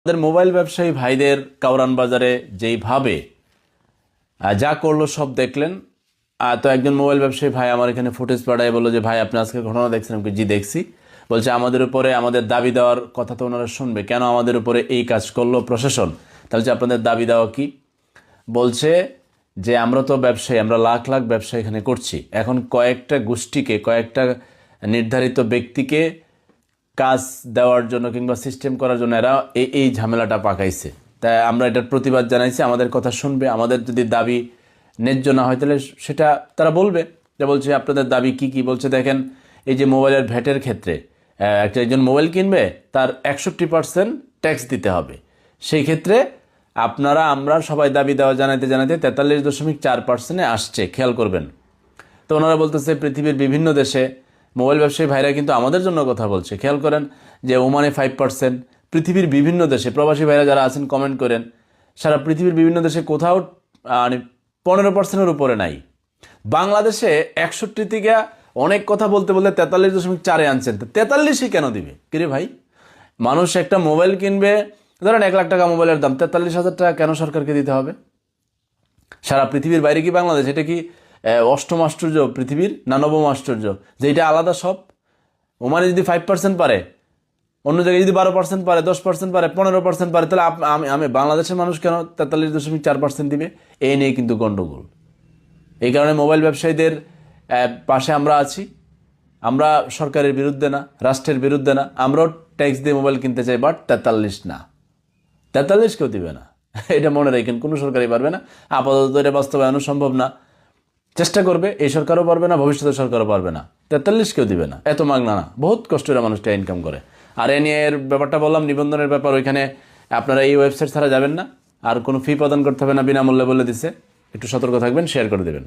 আমাদের মোবাইল ব্যবসায়ী ভাইদের কাউরান বাজারে যেইভাবে যা করলো সব দেখলেন। তো একজন মোবাইল ব্যবসায়ী ভাই আমার এখানে ফুটেজ পাঠায় বললো যে ভাই আপনি আজকে ঘটনা দেখছেন? আমি জি দেখছি। বলছে আমাদের উপরে আমাদের দাবি দেওয়ার কথা তো ওনারা শুনবে, কেন আমাদের উপরে এই কাজ করলো প্রশাসন? তাহলে যে আপনাদের দাবি দেওয়া কি? বলছে যে আমরা তো ব্যবসায়ী, আমরা লাখ লাখ ব্যবসা এখানে করছি, এখন কয়েকটা গোষ্ঠীকে, কয়েকটা নির্ধারিত ব্যক্তিকে কাজ দেওয়ার জন্য কিংবা সিস্টেম করার জন্য এরা এই ঝামেলাটা পাকাইছে। তাই আমরা এটার প্রতিবাদ জানাইছি, আমাদের কথা শুনবে, আমাদের যদি দাবি ন্যায্য না হয় তাহলে সেটা তারা বলবে। যে বলছে আপনাদের দাবি কি কি? বলছে দেখেন এই যে মোবাইলের ভ্যাটের ক্ষেত্রে একজন মোবাইল কিনবে তার 61% ট্যাক্স দিতে হবে। সেই ক্ষেত্রে আমরা সবাই দাবি দেওয়া জানাইতে 43.4% আসছে, খেয়াল করবেন। তো ওনারা বলতেছে পৃথিবীর বিভিন্ন দেশে মোবাইল ব্যবসায়ী ভাইরা কিন্তু আমাদের জন্য কথা বলছে, খেয়াল করেন। যে ওমানে 5%, পৃথিবীর বিভিন্ন দেশে প্রবাসী ভাইরা যারা আছেন কমেন্ট করেন, সারা পৃথিবীর বিভিন্ন দেশে কোথাও 15%-এর উপরে নাই। বাংলাদেশে 61 থেকে অনেক কথা বলতে বলতে 43.4 আনছেন। তো 43ই কেন দিবে? কিরে ভাই, মানুষ একটা মোবাইল কিনবে, ধরেন 1 লাখ টাকা মোবাইলের দাম, 43,000 টাকা কেন সরকারকে দিতে হবে? সারা পৃথিবীর বাইরে কি বাংলাদেশ এটা কি অষ্টম আশ্চর্য পৃথিবীর, না নবম আশ্চর্য যে এটা আলাদা সব? ওমানে যদি 5% পারে, অন্য জায়গায় যদি 12% পারে, 10% পারে, 15% পারে, তাহলে আমি বাংলাদেশের মানুষ কেন 43.4% দিবে? এই নিয়ে কিন্তু গন্ডগোল। এই কারণে মোবাইল ব্যবসায়ীদের পাশে আমরা আছি। আমরা সরকারের বিরুদ্ধে না, রাষ্ট্রের বিরুদ্ধে না, আমরাও ট্যাক্স দিয়ে মোবাইল কিনতে চাই, বাট 43 না, 43 কেউ দিবে না। এটা মনে রাখেন, কোনো সরকারই পারবে না। আপাতত এটা বাস্তবায়নও সম্ভব না। চেষ্টা করবে, এই সরকারও পারবে না, ভবিষ্যতের সরকারও পারবে না। 43 কেউ দিবে না, এত মাগনা না, বহুত কষ্টের মানুষটা ইনকাম করে। আর এ নিয়ে এর ব্যাপারটা বললাম, নিবন্ধনের ব্যাপার, ওইখানে আপনারা এই ওয়েবসাইট ছাড়া যাবেন না, আর কোনো ফি প্রদান করতে হবে না, বিনামূল্যে বলে দিছে। একটু সতর্ক থাকবেন, শেয়ার করে দেবেন।